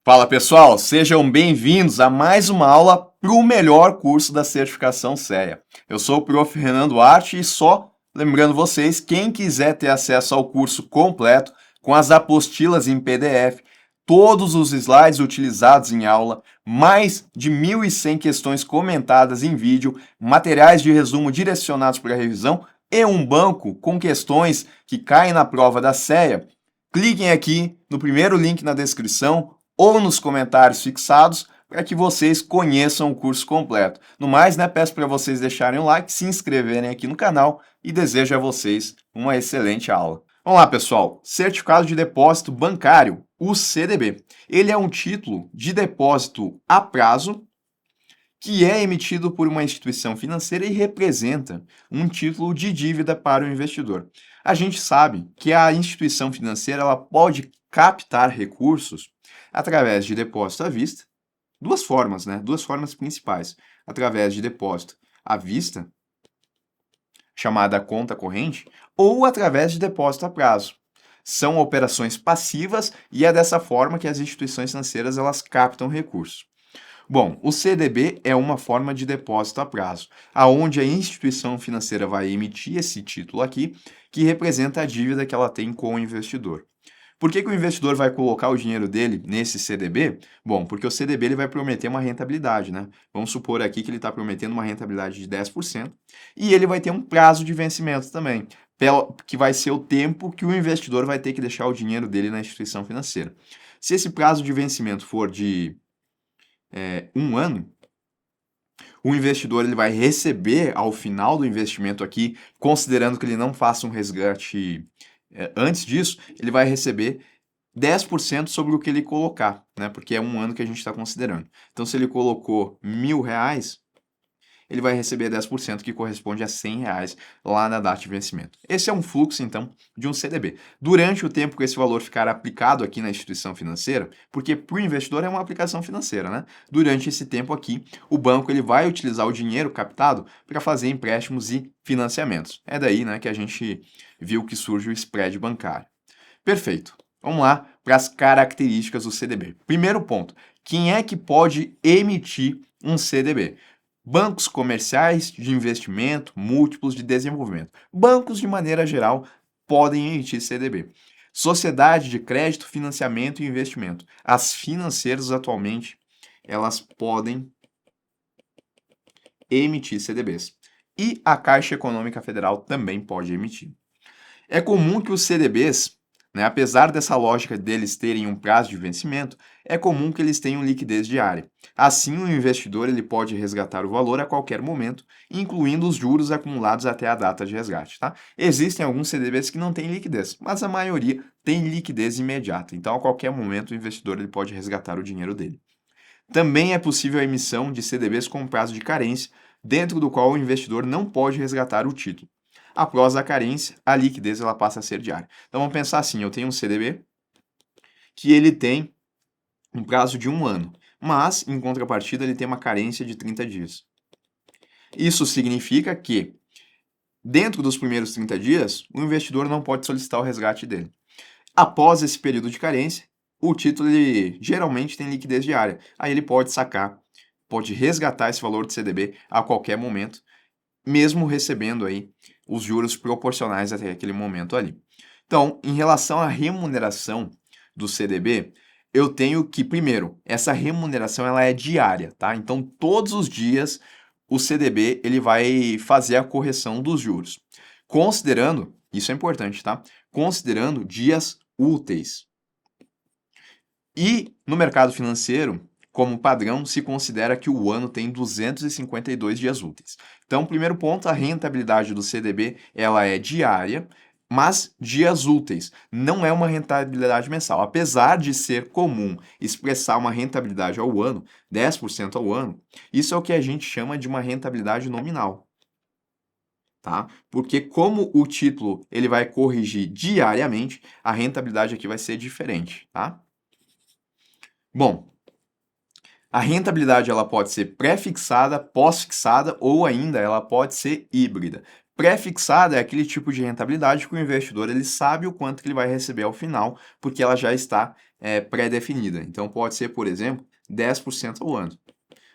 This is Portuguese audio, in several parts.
Fala pessoal, sejam bem-vindos a mais uma aula para o melhor curso da certificação CEA. Eu sou o Prof. Renan Duarte e só lembrando vocês, quem quiser ter acesso ao curso completo, com as apostilas em PDF, todos os slides utilizados em aula, mais de 1.100 questões comentadas em vídeo, materiais de resumo direcionados para a revisão e um banco com questões que caem na prova da CEA, cliquem aqui no primeiro link na descrição ou nos comentários fixados para que vocês conheçam o curso completo. No mais, peço para vocês deixarem o like, se inscreverem aqui no canal e desejo a vocês uma excelente aula. Vamos lá, pessoal. Certificado de Depósito Bancário, o CDB. Ele é um título de depósito a prazo que é emitido por uma instituição financeira e representa um título de dívida para o investidor. A gente sabe que a instituição financeira ela pode captar recursos através de depósito à vista, duas formas, Duas formas principais. Através de depósito à vista, chamada conta corrente, ou através de depósito a prazo. São operações passivas e é dessa forma que as instituições financeiras elas captam recursos. Bom, o CDB é uma forma de depósito a prazo, aonde a instituição financeira vai emitir esse título aqui, que representa a dívida que ela tem com o investidor. Por que o investidor vai colocar o dinheiro dele nesse CDB? Bom, porque o CDB ele vai prometer uma rentabilidade, Vamos supor aqui que ele está prometendo uma rentabilidade de 10% e ele vai ter um prazo de vencimento também, que vai ser o tempo que o investidor vai ter que deixar o dinheiro dele na instituição financeira. Se esse prazo de vencimento for de um ano, o investidor ele vai receber ao final do investimento aqui, considerando que ele não faça um resgate antes disso, ele vai receber 10% sobre o que ele colocar, Porque é um ano que a gente está considerando. Então, se ele colocou R$ 1.000, ele vai receber 10% que corresponde a R$ 100 lá na data de vencimento. Esse é um fluxo, então, de um CDB. Durante o tempo que esse valor ficar aplicado aqui na instituição financeira, porque para o investidor é uma aplicação financeira, Durante esse tempo aqui, o banco ele vai utilizar o dinheiro captado para fazer empréstimos e financiamentos. É daí, que a gente viu que surge o spread bancário. Perfeito. Vamos lá para as características do CDB. Primeiro ponto, quem é que pode emitir um CDB? Bancos comerciais de investimento, múltiplos de desenvolvimento. Bancos, de maneira geral, podem emitir CDB. Sociedade de crédito, financiamento e investimento. As financeiras, atualmente, elas podem emitir CDBs. E a Caixa Econômica Federal também pode emitir. É comum que os CDBs, apesar dessa lógica deles terem um prazo de vencimento, é comum que eles tenham liquidez diária. Assim, o investidor ele pode resgatar o valor a qualquer momento, incluindo os juros acumulados até a data de resgate. Existem alguns CDBs que não têm liquidez, mas a maioria tem liquidez imediata. Então, a qualquer momento, o investidor ele pode resgatar o dinheiro dele. Também é possível a emissão de CDBs com prazo de carência, dentro do qual o investidor não pode resgatar o título. Após a carência, a liquidez ela passa a ser diária. Então vamos pensar assim, eu tenho um CDB que ele tem um prazo de 1 ano, mas em contrapartida ele tem uma carência de 30 dias. Isso significa que dentro dos primeiros 30 dias, o investidor não pode solicitar o resgate dele. Após esse período de carência, o título ele geralmente tem liquidez diária. Aí ele pode sacar, pode resgatar esse valor de CDB a qualquer momento, mesmo recebendo aí os juros proporcionais até aquele momento ali. Então, em relação à remuneração do CDB, eu tenho que, primeiro, essa remuneração ela é diária, Então, todos os dias o CDB ele vai fazer a correção dos juros. Considerando, isso é importante, Considerando dias úteis. E no mercado financeiro, como padrão, se considera que o ano tem 252 dias úteis. Então, primeiro ponto, a rentabilidade do CDB ela é diária, mas dias úteis. Não é uma rentabilidade mensal. Apesar de ser comum expressar uma rentabilidade ao ano, 10% ao ano, isso é o que a gente chama de uma rentabilidade nominal. Porque como o título ele vai corrigir diariamente, a rentabilidade aqui vai ser diferente, Bom, a rentabilidade ela pode ser pré-fixada, pós-fixada ou ainda ela pode ser híbrida. Pré-fixada é aquele tipo de rentabilidade que o investidor ele sabe o quanto que ele vai receber ao final, porque ela já está pré-definida. Então pode ser, por exemplo, 10% ao ano.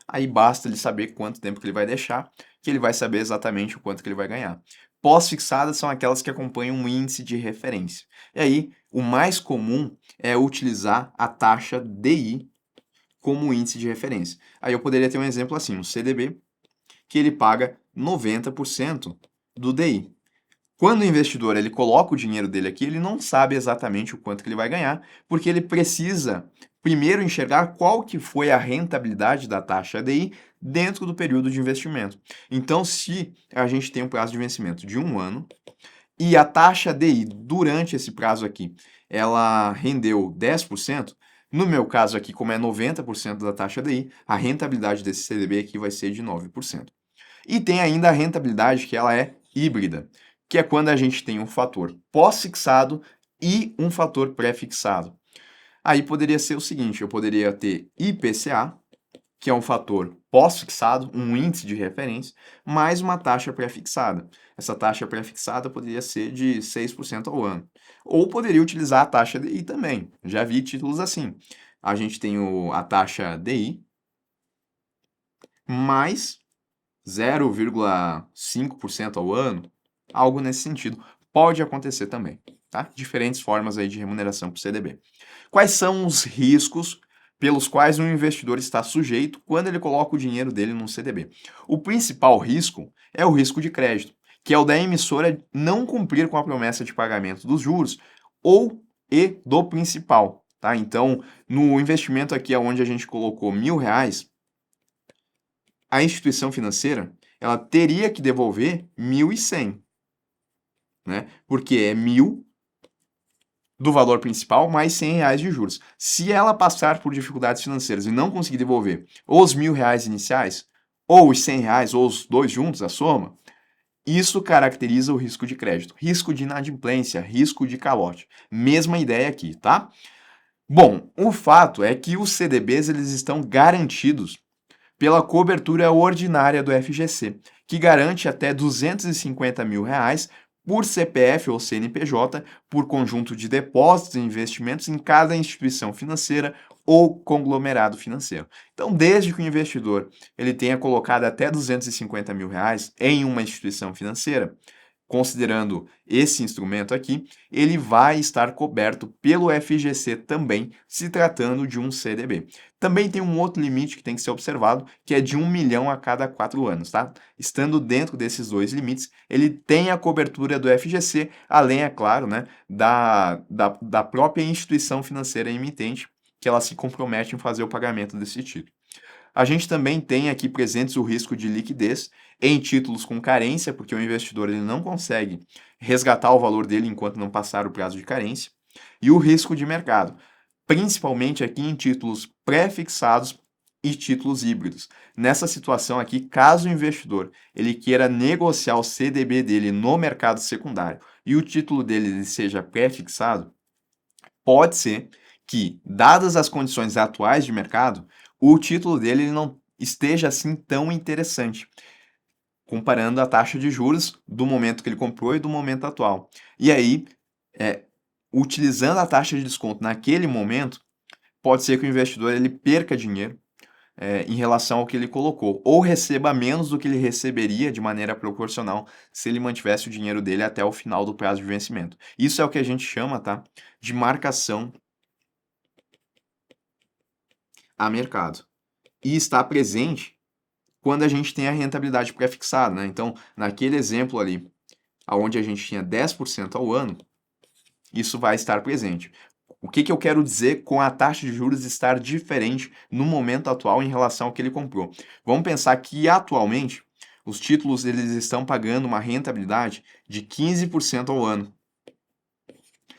Aí basta ele saber quanto tempo que ele vai deixar, que ele vai saber exatamente o quanto que ele vai ganhar. Pós-fixadas são aquelas que acompanham um índice de referência. E aí, o mais comum é utilizar a taxa DI como índice de referência. Aí eu poderia ter um exemplo assim, um CDB, que ele paga 90% do DI. Quando o investidor ele coloca o dinheiro dele aqui, ele não sabe exatamente o quanto que ele vai ganhar, porque ele precisa primeiro enxergar qual que foi a rentabilidade da taxa DI dentro do período de investimento. Então, se a gente tem um prazo de vencimento de 1 ano e a taxa DI durante esse prazo aqui, ela rendeu 10%, no meu caso aqui, como é 90% da taxa DI, a rentabilidade desse CDB aqui vai ser de 9%. E tem ainda a rentabilidade que ela é híbrida, que é quando a gente tem um fator pós-fixado e um fator pré-fixado. Aí poderia ser o seguinte, eu poderia ter IPCA, que é um fator pós-fixado, um índice de referência, mais uma taxa pré-fixada. Essa taxa pré-fixada poderia ser de 6% ao ano. Ou poderia utilizar a taxa DI também. Já vi títulos assim. A gente tem a taxa DI mais 0,5% ao ano, algo nesse sentido. Pode acontecer também, tá? Diferentes formas aí de remuneração para o CDB. Quais são os riscos pelos quais um investidor está sujeito quando ele coloca o dinheiro dele num CDB? O principal risco é o risco de crédito, que é o da emissora não cumprir com a promessa de pagamento dos juros ou e do principal, tá? Então, no investimento aqui onde a gente colocou R$ 1.000, a instituição financeira ela teria que devolver 1.100, né? Porque é 1.000 do valor principal mais R$ 100 de juros. Se ela passar por dificuldades financeiras e não conseguir devolver ou os R$ 1.000 iniciais, ou os R$ 100, ou os dois juntos, a soma, isso caracteriza o risco de crédito. Risco de inadimplência, risco de calote. Mesma ideia aqui, tá? Bom, o fato é que os CDBs eles estão garantidos pela cobertura ordinária do FGC, que garante até R$ 250 mil por CPF ou CNPJ, por conjunto de depósitos e investimentos em cada instituição financeira ou conglomerado financeiro. Então, desde que o investidor ele tenha colocado até R$ 250 mil em uma instituição financeira, considerando esse instrumento aqui, ele vai estar coberto pelo FGC também, se tratando de um CDB. Também tem um outro limite que tem que ser observado, que é de 1 milhão a cada 4 anos, tá? Estando dentro desses dois limites, ele tem a cobertura do FGC, além, é claro, né, da própria instituição financeira emitente, que ela se compromete em fazer o pagamento desse título. A gente também tem aqui presentes o risco de liquidez em títulos com carência, porque o investidor ele não consegue resgatar o valor dele enquanto não passar o prazo de carência, e o risco de mercado, principalmente aqui em títulos pré-fixados e títulos híbridos. Nessa situação aqui, caso o investidor ele queira negociar o CDB dele no mercado secundário e o título dele seja pré-fixado, pode ser que, dadas as condições atuais de mercado, o título dele ele não esteja assim tão interessante, comparando a taxa de juros do momento que ele comprou e do momento atual. E aí, utilizando a taxa de desconto naquele momento, pode ser que o investidor ele perca dinheiro em relação ao que ele colocou, ou receba menos do que ele receberia de maneira proporcional se ele mantivesse o dinheiro dele até o final do prazo de vencimento. Isso é o que a gente chama, tá, de marcação a mercado. E está presente quando a gente tem a rentabilidade pré-fixada, né? Então, naquele exemplo ali, onde a gente tinha 10% ao ano, isso vai estar presente. O que eu quero dizer com a taxa de juros estar diferente no momento atual em relação ao que ele comprou? Vamos pensar que atualmente os títulos eles estão pagando uma rentabilidade de 15% ao ano,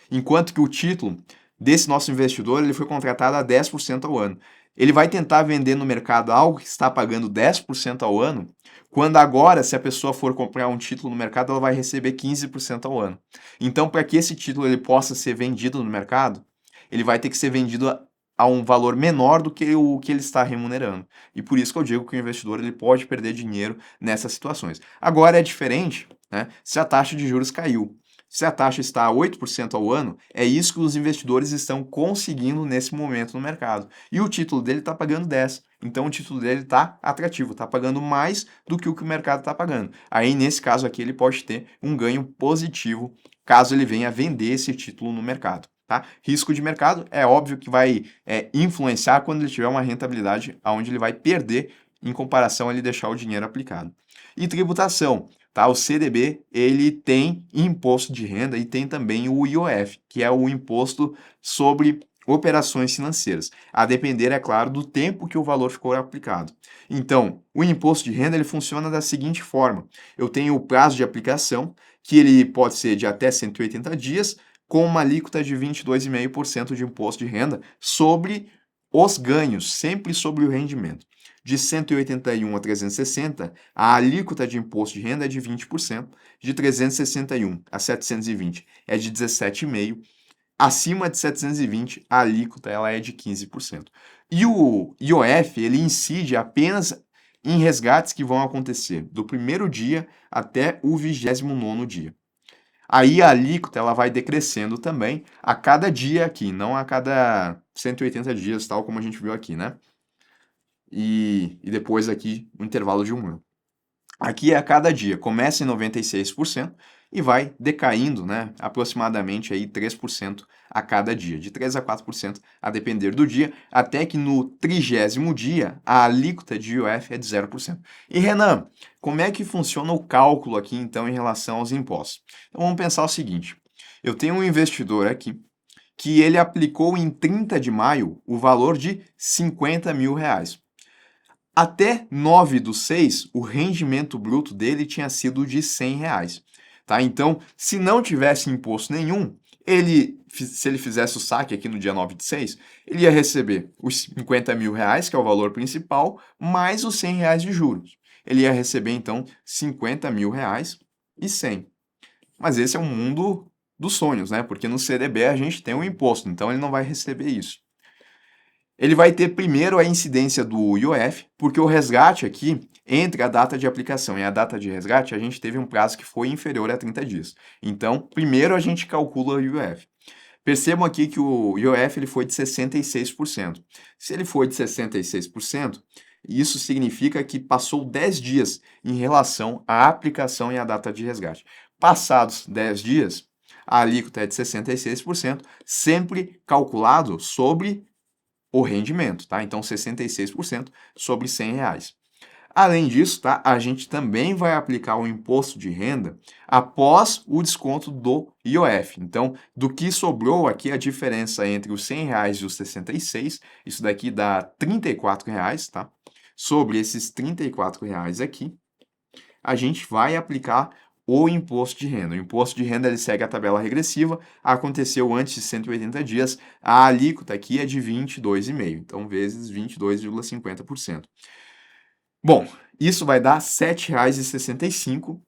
enquanto que o título desse nosso investidor ele foi contratado a 10% ao ano. Ele vai tentar vender no mercado algo que está pagando 10% ao ano, quando agora, se a pessoa for comprar um título no mercado, ela vai receber 15% ao ano. Então, para que esse título ele possa ser vendido no mercado, ele vai ter que ser vendido a um valor menor do que o que ele está remunerando. E por isso que eu digo que o investidor ele pode perder dinheiro nessas situações. Agora é diferente, né, se a taxa de juros caiu. Se a taxa está a 8% ao ano, é isso que os investidores estão conseguindo nesse momento no mercado. E o título dele está pagando 10. Então o título dele está atrativo, está pagando mais do que o mercado está pagando. Aí, nesse caso aqui, ele pode ter um ganho positivo caso ele venha vender esse título no mercado. Tá? Risco de mercado é óbvio que vai influenciar quando ele tiver uma rentabilidade onde ele vai perder em comparação a ele deixar o dinheiro aplicado. E tributação, tá? O CDB, ele tem imposto de renda e tem também o IOF, que é o imposto sobre operações financeiras, a depender, é claro, do tempo que o valor ficou aplicado. Então, o imposto de renda ele funciona da seguinte forma: eu tenho o prazo de aplicação, que ele pode ser de até 180 dias, com uma alíquota de 22,5% de imposto de renda sobre os ganhos, sempre sobre o rendimento. De 181 a 360, a alíquota de imposto de renda é de 20%, de 361 a 720 é de 17,5%, acima de 720 a alíquota ela é de 15%. E o IOF, ele incide apenas em resgates que vão acontecer do primeiro dia até o 29º dia. Aí a alíquota ela vai decrescendo também a cada dia aqui, não a cada 180 dias, tal como a gente viu aqui, né? E depois aqui o intervalo de um ano. Aqui é a cada dia, começa em 96% e vai decaindo, né, aproximadamente aí 3% a cada dia, de 3 a 4% a depender do dia, até que no 30º dia a alíquota de IOF é de 0%. E Renan, como é que funciona o cálculo aqui então em relação aos impostos? Então vamos pensar o seguinte, eu tenho um investidor aqui que ele aplicou em 30 de maio o valor de 50 mil reais. Até 9/6, o rendimento bruto dele tinha sido de 100 reais. Tá? Então, se não tivesse imposto nenhum, se ele fizesse o saque aqui no dia 9/6, ele ia receber os 50 mil reais, que é o valor principal, mais os 100 reais de juros. Ele ia receber, então, 50 mil reais e 100. Mas esse é um mundo dos sonhos, né? Porque no CDB a gente tem um imposto, então ele não vai receber isso. Ele vai ter primeiro a incidência do IOF, porque o resgate aqui, entre a data de aplicação e a data de resgate, a gente teve um prazo que foi inferior a 30 dias. Então, primeiro a gente calcula o IOF. Percebam aqui que o IOF ele foi de 66%. Se ele foi de 66%, isso significa que passou 10 dias em relação à aplicação e à data de resgate. Passados 10 dias, a alíquota é de 66%, sempre calculado sobre o rendimento, tá? Então, 66% sobre 100 reais. Além disso, tá? A gente também vai aplicar o imposto de renda após o desconto do IOF. Então, do que sobrou aqui, a diferença entre os 100 reais e os 66, isso daqui dá 34 reais, tá? Sobre esses 34 reais aqui, a gente vai aplicar o imposto de renda. O imposto de renda ele segue a tabela regressiva, aconteceu antes de 180 dias, a alíquota aqui é de 22,5%, então vezes 22,50%. Bom, isso vai dar R$ 7,65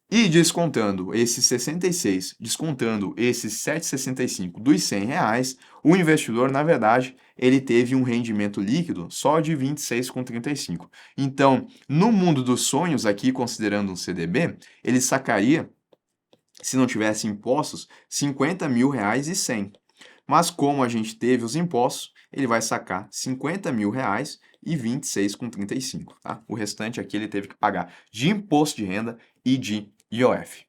e descontando esses 66, descontando esses 7,65 dos 100 reais, o investidor, na verdade, ele teve um rendimento líquido só de 26,35. Então, no mundo dos sonhos, aqui considerando um CDB, ele sacaria, se não tivesse impostos, 50 mil reais e 100. Mas como a gente teve os impostos, ele vai sacar 50 mil reais e 26,35. Tá? O restante aqui ele teve que pagar de imposto de renda e de IOF.